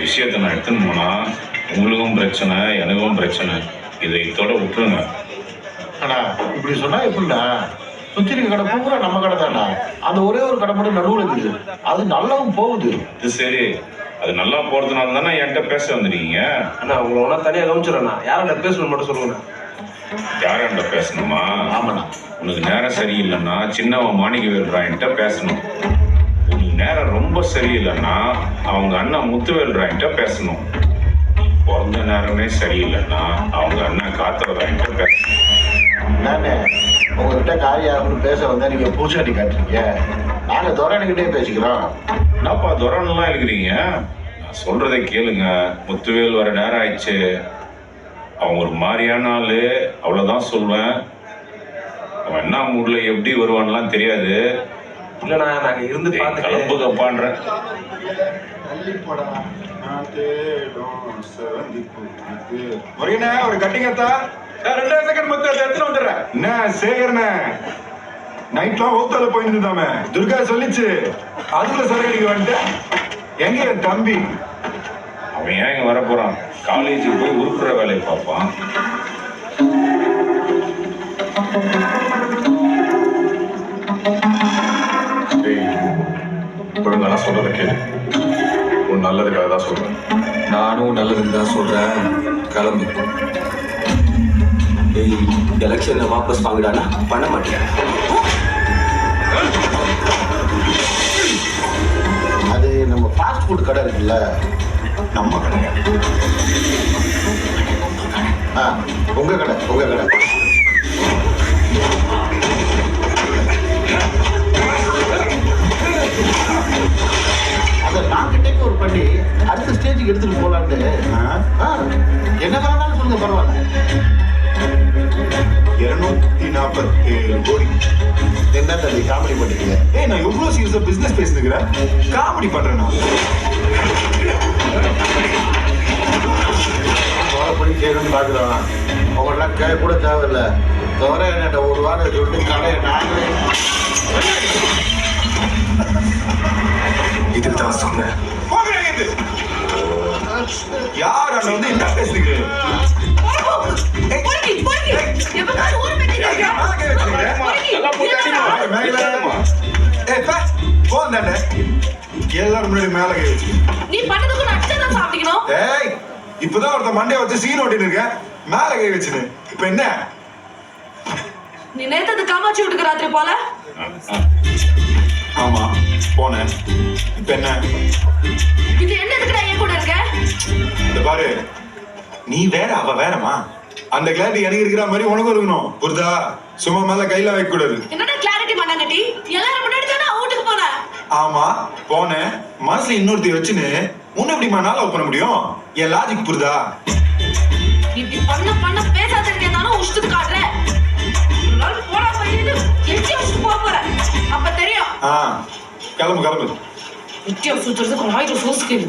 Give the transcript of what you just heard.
விஷயத்தை நான் எடுத்துன்னு போனா உங்களுக்கும் பிரச்சனை, எனக்கும் பிரச்சனை. இதை இதோட விட்டுருங்க. அண்ணா இப்படி சொன்னா எப்படிண்ணா? சுத்தி இருக்க கடை பூரா நம்ம கடை தானே. அந்த ஒரே ஒரு கடை மட்டும் நடுவில் இருக்குது. அது நல்லாவும் போகுது. இது சரி, அது நல்லா போறதுனால தானே என்கிட்ட பேச வந்துருக்கீங்க. அண்ணா உங்களை ஒன்றா தனியாக கவனிச்சிடண்ணா. யார்கிட்ட பேசணும் மட்டும் சொல்லுங்கண்ணா. யார்கிட்ட பேசணுமா? ஆமாண்ணா. உனக்கு நேரம் சரியில்லைன்னா சின்னவன் மாணிக்கவேல் ராயன்ட்ட பேசணும். உனக்கு நேரம் ரொம்ப சரியில்லைன்னா அவங்க அண்ணன் முத்துவேல் ராயன்ட்ட பேசணும். பிறந்த நேரமே சரியில்லைன்னா அவங்க அண்ணன் காத்தவர் ராயன்ட்ட பேசணும். நானே உங்ககிட்ட காரியாருன்னு பேச வந்தா நீங்க பூச்சாடி காட்டுறீங்க. நாங்க துரையன்கிட்டே பேசிக்கிறோம். என்னப்பா துரன்லாம் இருக்கிறீங்க? நான் சொல்றதை கேளுங்க. முத்துவேல் வர நேரம் ஆயிடுச்சு. அவன் ஒரு மாதிரியான ஆளு, அவ்வளோதான் சொல்வேன். அவன் என்ன மூட்ல எப்படி வருவான்லாம் தெரியாது. இல்லைண்ணா நாங்கள் இருந்து பார்த்து கலப்பு கப்பான்றேன். ஒரு கட்டிங்கத்தா 2 செகண்ட் மொத்தம் எடுத்துட்டு வந்துடுறேன். என்ன சேகர்ண்ணே நைட்லாம் ஓத்தால போயிருந்தாமே துர்கா சொல்லிச்சு. அதுக்குள்ள சரகடிக்கு வந்துட்டு எங்க என் தம்பி? அவன் ஏன் இங்க வர போறான்? காலேஜுக்கு போய் உருப்புற வேலையை பார்ப்பான். ஒழுங்கான சொல்றத கேளு. உன் நல்லதுக்காக தான் சொல்றேன். நானும் நல்லதுக்கு தான் சொல்றேன். கிளம்பு. எலெக்ஷன்ல வாபஸ் வாங்கிடானா பண்ண மாட்டேன். அது நம்ம ஃபாஸ்ட் ஃபுட் கடை இருக்குல்ல, நம்ம கடையா? உங்க கடை உங்க கடை. அதை நாங்கிட்டே ஒரு பண்ணி அடுத்த ஸ்டேஜுக்கு எடுத்துட்டு போலான்ட்டு. என்ன வேணாலும் சொல்லுங்க, பரவாயில்ல. 247 கோடி. என்ன தம்பி காமெடி பண்ணிக்கிறீங்க? ஏய் நான் எவ்வளவு சீரியஸா பிசினஸ் பேசுகிறேன். காமெடி பண்றேன் நான். படி கேட்கணும்னு பாக்குறோம். அவங்களாம் கேட்க கூட தேவையில்ல. தவிர என்ன ஒரு வாரம் சொல்லிட்டு கடையை நாங்களே. இதுக்கு தான் சொன்னேன். யார் அண்ணன் வந்து என்ன பேசுறீங்க? எல்லாரும் முன்னாடி மேல கை வச்சு நீ பண்ணதுக்கு நான் அடிச்சதான் சாப்பிட்டீங்கனோ. ஏய் இப்பதான் ஒருத்த மண்டைய வச்சு சீன் ஓட்டிட்டு இருக்க. மேல கை வச்சுன்னு இப்ப என்ன? நீ நேத்து அந்த காமாட்சி வீட்டுக்கு ராத்திரி போல. ஆமா போனேன். இப்ப என்ன? இது என்னதுக்குடா என் கூட இருக்க? இந்த பாரு, நீ வேற அவ வேறமா. அந்த கிளாரிட்டி எனக்கு இருக்கிற மாதிரி உனக்கும் இருக்கணும். புரிதா? சும்மா மேல கையில வைக்க கூடாது. என்னடா கிளாரிட்டி பண்ணாங்கட்டி? எல்லாரும் முன்னாடி தான வீட்டுக்கு போன. ஆமா போனேன். மனசுல இன்னொருத்தி வச்சுன்னு உன்னை எப்படிமா நான் லவ் பண்ண முடியும்? என் லாஜிக் புரிதா? இப்படி பண்ண பேசாத இருக்கேனாலும் உஷ்டுக்கு காட்ற. ஒரு நாள் போடா போயிட்டு எச்சி உஷ்டு போற. அப்ப தெரியும். கிளம்பு கிளம்பு. எச்சி உஷ்டு சொல்றதுக்கு வாயில சோஸ்க்கு.